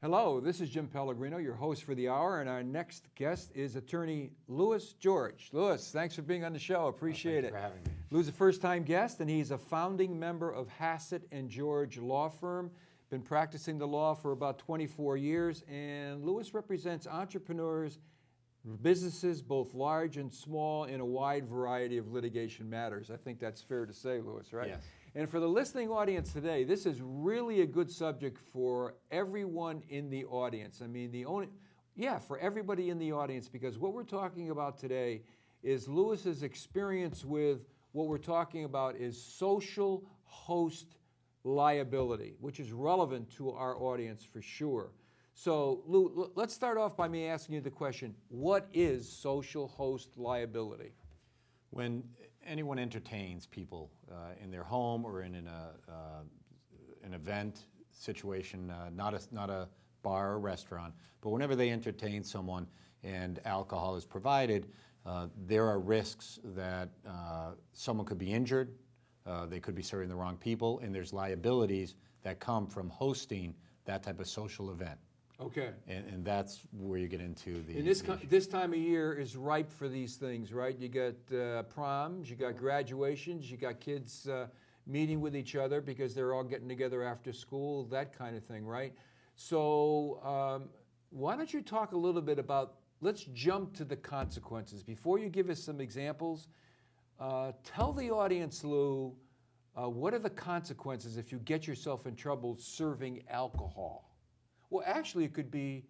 Hello, this is Jim Pellegrino, your host for the hour, and our next guest is attorney Louis George. Louis, thanks for being on the show. Appreciate it. Thanks for having me. Louis is a first-time guest, and he's a founding member of Hassett George law firm. Been practicing the law for about 24 years, and Louis represents entrepreneurs, businesses, both large and small, in a wide variety of litigation matters. I think that's fair to say, Louis, right? Yes. And for the listening audience today, this is really a good subject for everyone in the audience. I mean, for everybody in the audience, because what we're talking about today is Louis's experience with what we're talking about is social host liability, which is relevant to our audience for sure. So, Lou, let's start off by me asking you the question, what is social host liability? When anyone entertains people in their home or in an event situation, not a bar or restaurant, but whenever they entertain someone and alcohol is provided, there are risks that someone could be injured, they could be serving the wrong people, and there's liabilities that come from hosting that type of social event. Okay. And that's where you get into the... And this time of year is ripe for these things, right? You got proms, you got graduations, you got kids meeting with each other because they're all getting together after school, that kind of thing, right? So why don't you talk a little bit about, let's jump to the consequences. Before you give us some examples, tell the audience, Lou, what are the consequences if you get yourself in trouble serving alcohol? Well, actually, it could be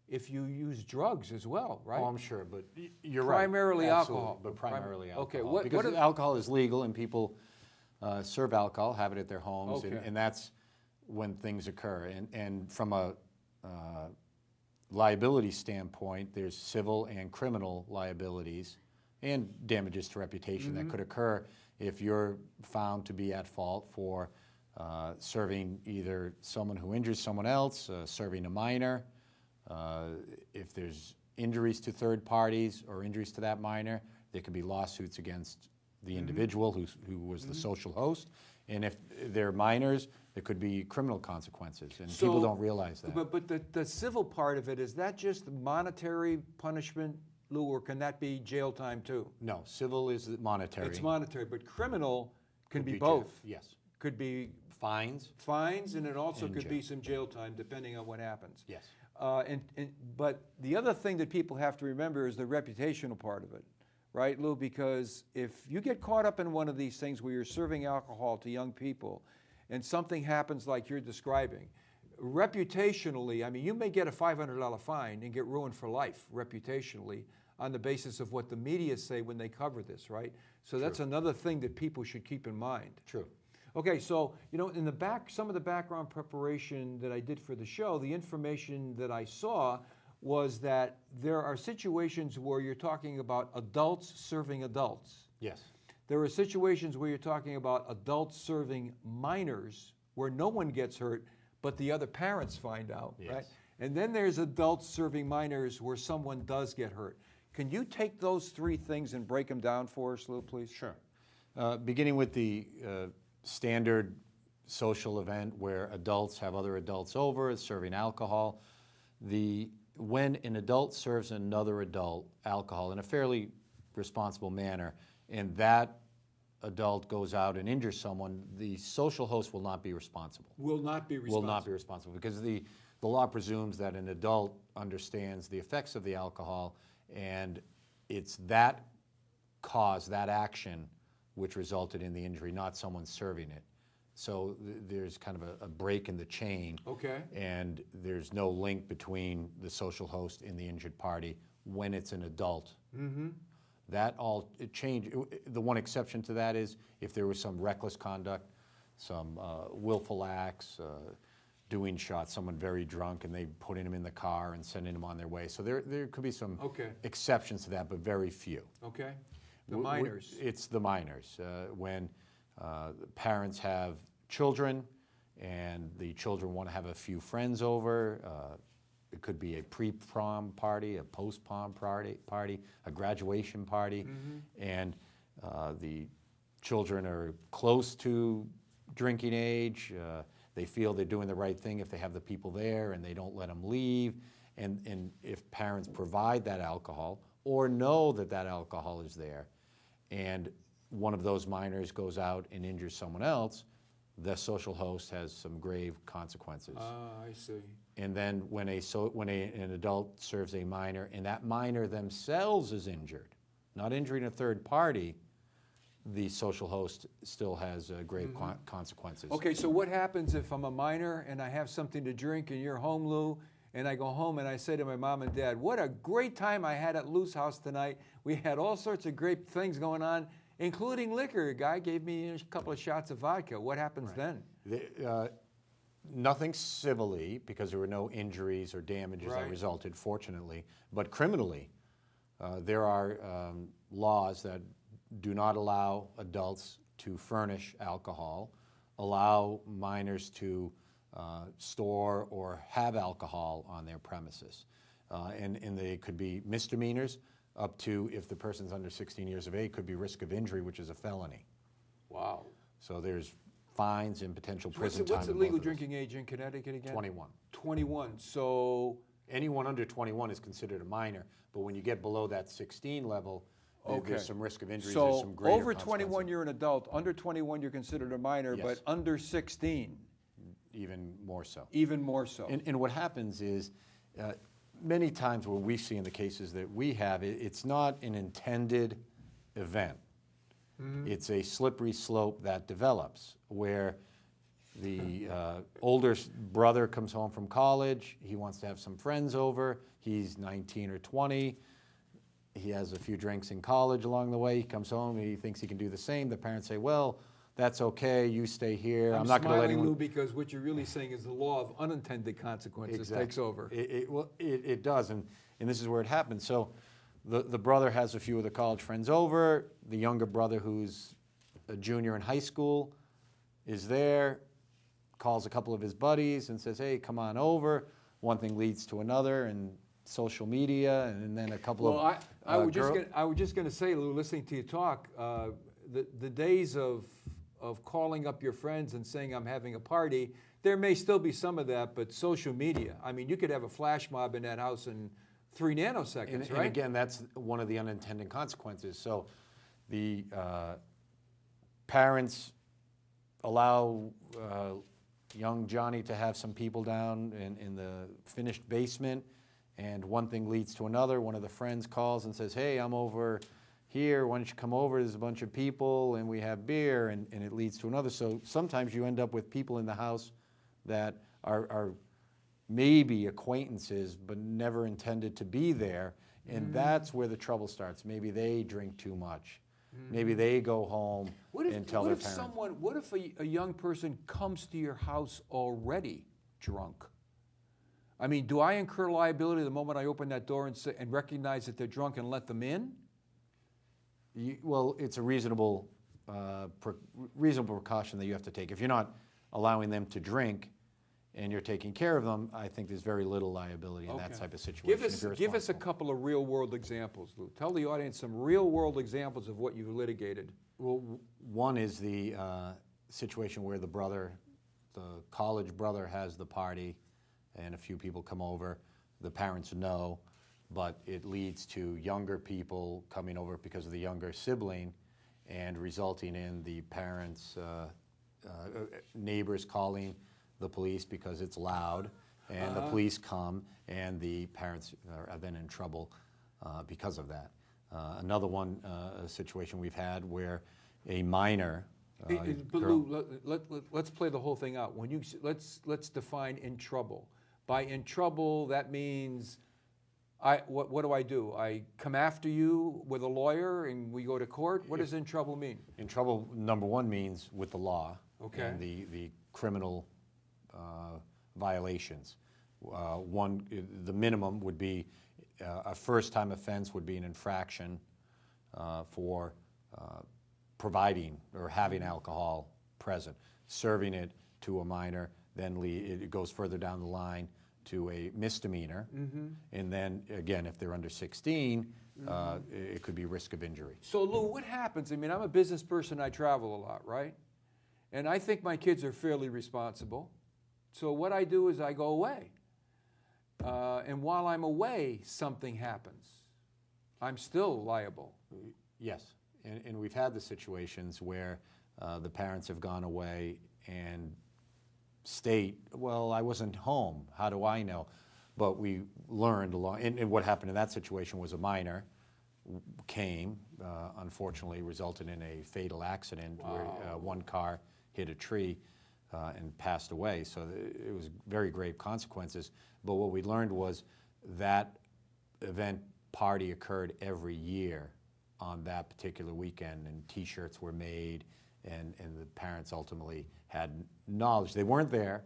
if you use drugs as well, right? Oh, I'm sure, but you're primarily right. alcohol. But primarily alcohol. Okay, because alcohol is legal and people serve alcohol, have it at their homes, okay. and that's when things occur. And from a liability standpoint, there's civil and criminal liabilities and damages to reputation that could occur if you're found to be at fault for serving either someone who injures someone else, serving a minor. If there's injuries to third parties or injuries to that minor, there could be lawsuits against the individual who was the social host. And if they're minors, there could be criminal consequences, and people don't realize that. But the civil part of it, is that just monetary punishment, Lou, or can that be jail time too? No, civil is monetary. It's monetary, but criminal could be jail. both. Yes. Could be fines, and it also could be some jail time, depending on what happens. Yes. But the other thing that people have to remember is the reputational part of it, right, Lou? Because if you get caught up in one of these things where you're serving alcohol to young people, and something happens like you're describing, reputationally, I mean, you may get a $500 fine and get ruined for life, reputationally, on the basis of what the media say when they cover this, right? So that's another thing that people should keep in mind. True. Okay, so, you know, in the some of the background preparation that I did for the show, the information that I saw was that there are situations where you're talking about adults serving adults. Yes. There are situations where you're talking about adults serving minors where no one gets hurt, but the other parents find out, right? And then there's adults serving minors where someone does get hurt. Can you take those three things and break them down for us, Lou, please? Sure. Beginning with the standard social event where adults have other adults over, serving alcohol. When an adult serves another adult alcohol in a fairly responsible manner, and that adult goes out and injures someone, the social host will not be responsible. Will not be responsible. Will not be responsible, because the law presumes that an adult understands the effects of the alcohol, and it's that cause, that action, which resulted in the injury, not someone serving it. So there's kind of a break in the chain. Okay. And there's no link between the social host and the injured party when it's an adult. Mm-hmm. That all changed. The one exception to that is if there was some reckless conduct, some willful acts, doing shots, someone very drunk, and they putting them in the car and sending them on their way. So there could be some exceptions to that, but very few. Okay. The minors. It's the minors. When parents have children and the children want to have a few friends over, it could be a pre-prom party, a post-prom party, a graduation party, and the children are close to drinking age, they feel they're doing the right thing if they have the people there and they don't let them leave. And if parents provide that alcohol or know that that alcohol is there, and one of those minors goes out and injures someone else, the social host has some grave consequences. I see. And then when an adult serves a minor and that minor themselves is injured, not injuring a third party, the social host still has grave consequences. Okay, so what happens if I'm a minor and I have something to drink and you're home, Lou, and I go home and I say to my mom and dad, what a great time I had at Lou's house tonight. We had all sorts of great things going on, including liquor. A guy gave me a couple of shots of vodka. What happens then? Nothing civilly, because there were no injuries or damages that resulted, fortunately. But criminally, there are laws that do not allow adults to furnish alcohol, allow minors to store or have alcohol on their premises. And they could be misdemeanors up to, if the person's under 16 years of age, could be risk of injury, which is a felony. Wow. So there's fines and potential prison time. What's the legal drinking age in Connecticut again? 21. 21. So anyone under 21 is considered a minor, but when you get below that 16 level, there's some risk of injuries. There's some greater over 21 you're an adult, under 21 you're considered a minor, but under 16 even more so. Even more so. And what happens is, many times what we see in the cases that we have, it's not an intended event. It's a slippery slope that develops where the older brother comes home from college, he wants to have some friends over, he's 19 or 20, he has a few drinks in college along the way, he comes home, he thinks he can do the same. The parents say, well, that's okay, you stay here. I'm not going to let anyone... Lou, because what you're really saying is the law of unintended consequences takes over. It does, and this is where it happens. So the brother has a few of the college friends over, the younger brother who's a junior in high school is there, calls a couple of his buddies and says, hey, come on over. One thing leads to another, and social media, and then a couple of... I was just going to say, Lou, listening to you talk, the days of calling up your friends and saying I'm having a party, there may still be some of that, but social media, I mean, you could have a flash mob in that house in 3 nanoseconds, right? And again, that's one of the unintended consequences. So the parents allow young Johnny to have some people down in the finished basement, and one thing leads to another. One of the friends calls and says, hey, I'm over here, why don't you come over? There's a bunch of people and we have beer, and it leads to another. So sometimes you end up with people in the house that are maybe acquaintances but never intended to be there, and that's where the trouble starts. Maybe they drink too much. Maybe they go home and tell their parents. What if a young person comes to your house already drunk? I mean, do I incur liability the moment I open that door and recognize that they're drunk and let them in? Well, it's a reasonable precaution that you have to take. If you're not allowing them to drink and you're taking care of them, I think there's very little liability in that type of situation. Give us a couple of real-world examples, Lou. Tell the audience some real-world examples of what you've litigated. Well, one is the situation where the college brother has the party and a few people come over. The parents know, but it leads to younger people coming over because of the younger sibling and resulting in the parents, neighbors calling the police because it's loud, and the police come, and the parents are then in trouble because of that. Another one, a situation we've had where a minor... Lou, let's play the whole thing out. Let's define in trouble. By in trouble, that means... What do I do? I come after you with a lawyer and we go to court? What does in trouble mean? In trouble, number one, means with the law and the criminal violations. The minimum would be a first-time offense would be an infraction for providing or having alcohol present. Serving it to a minor, then it goes further down the line to a misdemeanor, and then again, if they're under 16, it could be risk of injury. So Lou, what happens? I mean, I'm a business person, I travel a lot, right? And I think my kids are fairly responsible. So what I do is I go away. And while I'm away, something happens. I'm still liable. Yes, and we've had the situations where the parents have gone away and state, well, I wasn't home, how do I know? But we learned along, and what happened in that situation was a minor came, unfortunately resulted in a fatal accident where one car hit a tree and passed away. So it was very grave consequences. But what we learned was that event party occurred every year on that particular weekend, and T-shirts were made, and the parents ultimately had knowledge. They weren't there.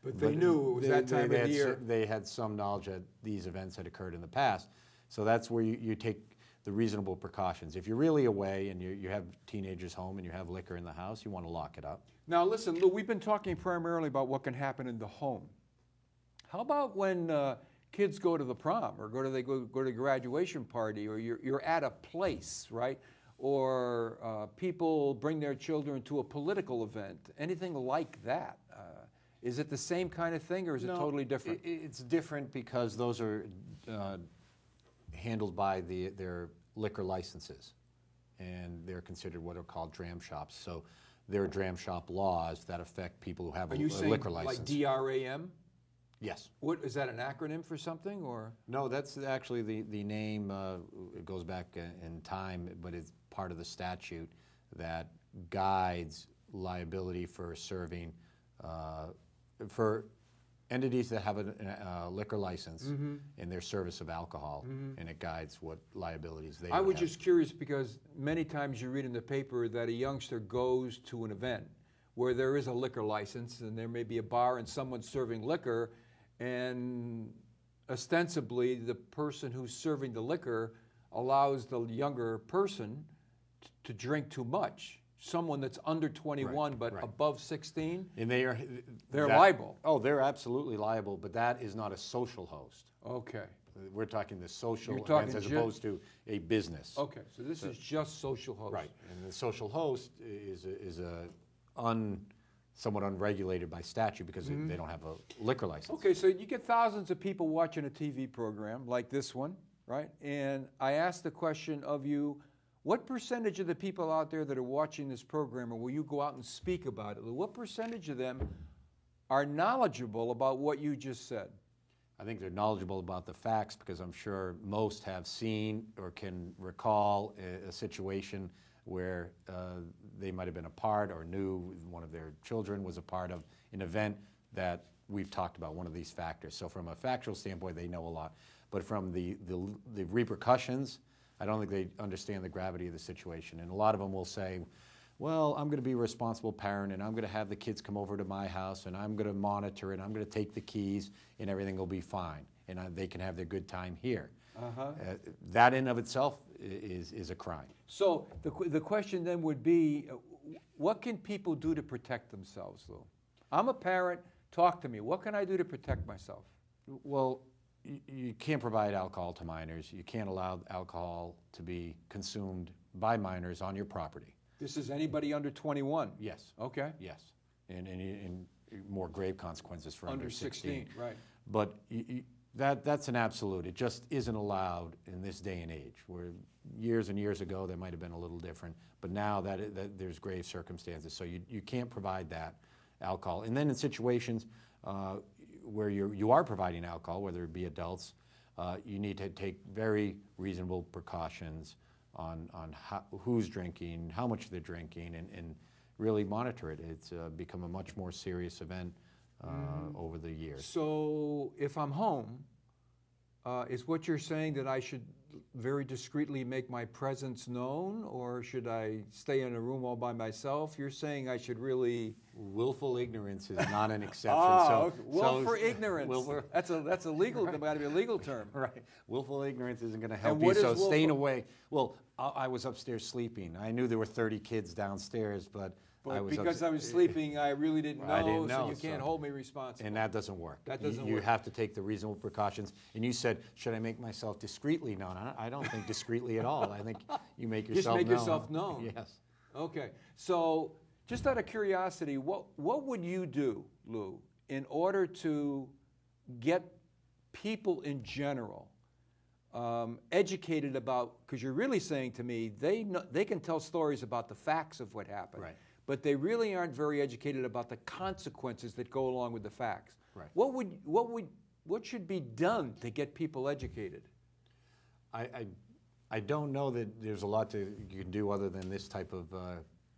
But they knew it was that time of year. They had some knowledge that these events had occurred in the past. So that's where you take the reasonable precautions. If you're really away and you have teenagers home and you have liquor in the house, you want to lock it up. Now listen, Lou, we've been talking primarily about what can happen in the home. How about when kids go to the prom or go to the graduation party, or you're at a place, right? Or people bring their children to a political event, anything like that. Is it the same kind of thing, or is it totally different? It's different because those are handled by their liquor licenses, and they're considered what are called dram shops. So there are dram shop laws that affect people who have a liquor license. Like DRAM? Yes. What is that, an acronym for something, or? No, that's actually the name. It goes back in time, but it's part of the statute that guides liability for serving for entities that have a liquor license in their service of alcohol, and it guides what liabilities they I was have. just curious because many times you read in the paper that a youngster goes to an event where there is a liquor license and there may be a bar and someone's serving liquor, and ostensibly the person who's serving the liquor allows the younger person to drink too much. Someone that's under 21 but above 16, and they're liable. Oh, they're absolutely liable, but that is not a social host. Okay. We're talking the social talking events as opposed to a business. Okay, so this is just social host. Right, and the social host is somewhat unregulated by statute because they don't have a liquor license. Okay, so you get thousands of people watching a TV program like this one, right? And I ask the question of you, what percentage of the people out there that are watching this program, or will you go out and speak about it, what percentage of them are knowledgeable about what you just said? I think they're knowledgeable about the facts because I'm sure most have seen or can recall a situation where they might have been a part or knew one of their children was a part of an event that we've talked about, one of these factors. So from a factual standpoint, they know a lot. But from the repercussions, I don't think they understand the gravity of the situation. And a lot of them will say, well, I'm going to be a responsible parent, and I'm going to have the kids come over to my house, and I'm going to monitor it, I'm going to take the keys, and everything will be fine, and they can have their good time here. That in of itself is a crime. So the question then would be, what can people do to protect themselves, Lou? I'm a parent, talk to me. What can I do to protect myself? Well, you can't provide alcohol to minors. You can't allow alcohol to be consumed by minors on your property. This is anybody under 21? Yes. Okay. Yes, and more grave consequences for under 16. Right. But that's an absolute. It just isn't allowed in this day and age. Where years and years ago that might have been a little different, but now that there's grave circumstances, so you can't provide that alcohol. And then in situations where you are providing alcohol, whether it be adults, you need to take very reasonable precautions on who's drinking, how much they're drinking, and really monitor it. It's become a much more serious event over the years. So if I'm home, is what you're saying that I should very discreetly make my presence known, or should I stay in a room all by myself? You're saying I should really... Willful ignorance is not an exception. Okay. Willful ignorance. That's a legal, that might be a legal term. Right. Willful ignorance isn't going to help you, so staying away. Well, I was upstairs sleeping. I knew there were 30 kids downstairs, but I was sleeping, I really didn't know, I didn't know, so you can't hold me responsible. And that doesn't work. That doesn't work. You have to take the reasonable precautions. And you said, should I make myself discreetly known? I don't think discreetly at all. I think you make yourself known. Just make yourself known. Yes. Okay. So, just out of curiosity, what would you do, Lou, in order to get people in general educated about, because you're really saying to me, they can tell stories about the facts of what happened, Right. but they really aren't very educated about the consequences that go along with the facts. Right. What should be done to get people educated? I don't know that there's a lot you can do other than this type of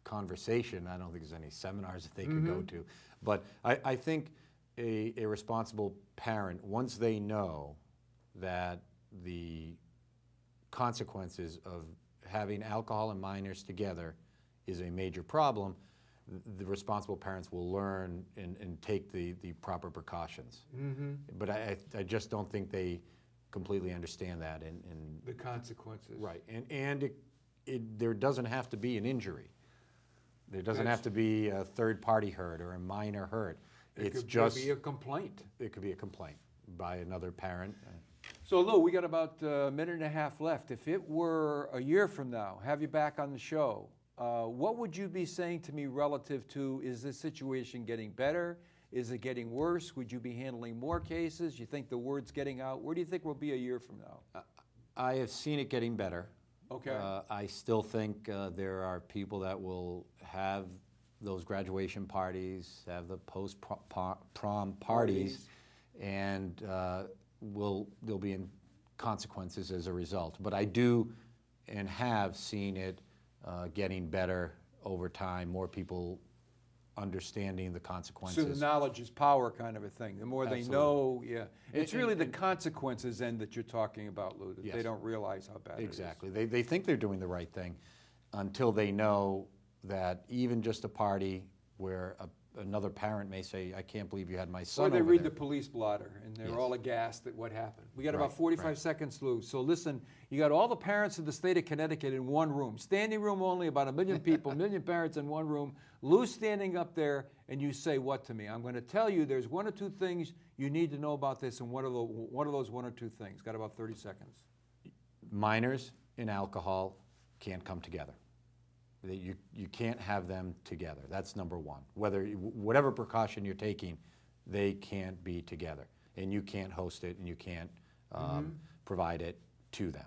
conversation. I don't think there's any seminars that they could go to. But I think a responsible parent, once they know that the consequences of having alcohol and minors together is a major problem, the responsible parents will learn and take the proper precautions. But I just don't think they completely understand that. And The consequences. right, and there doesn't have to be an injury. There doesn't have to be a third party hurt or a minor hurt. It could be a complaint. It could be a complaint by another parent. So Lou, we got about a minute and a half left. If it were a year from now, have you back on the show, what would you be saying to me relative to, is this situation getting better? Is it getting worse? Would you be handling more cases? You think the word's getting out? Where do you think we'll be a year from now? I have seen it getting better. Okay. I still think there are people that will have those graduation parties, have the post-prom parties, and there'll be consequences as a result. But I do and have seen it getting better over time, more people understanding the consequences. So the knowledge is power kind of a thing. The more they know, yeah. It's really the consequences then that you're talking about, Lou, that they don't realize how bad exactly. it is. They think they're doing the right thing until they know that even just a party where another parent may say, I can't believe you had my son Or they over read there. the police blotter and they're all aghast at what happened. We got Right, about 45 seconds, Lou. So listen, you got all the parents of the state of Connecticut in one room. Standing room only, about 1 million people, 1 million parents in one room. Lou standing up there, and you say what to me? I'm going to tell you there's 1 or 2 things you need to know about this, and what are those 1 or 2 things? Got about 30 seconds. Minors and alcohol can't come together. You can't have them together. That's number one. Whatever precaution you're taking, they can't be together. And you can't host it, and you can't provide it to them.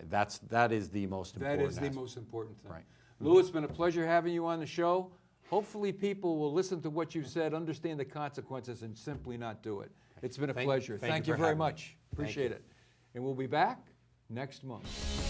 That is the most important. That is the most important thing. Right. Lou, it's been a pleasure having you on the show. Hopefully people will listen to what you've said, understand the consequences, and simply not do it. It's been a pleasure. Thank you very much. Appreciate it. And we'll be back next month.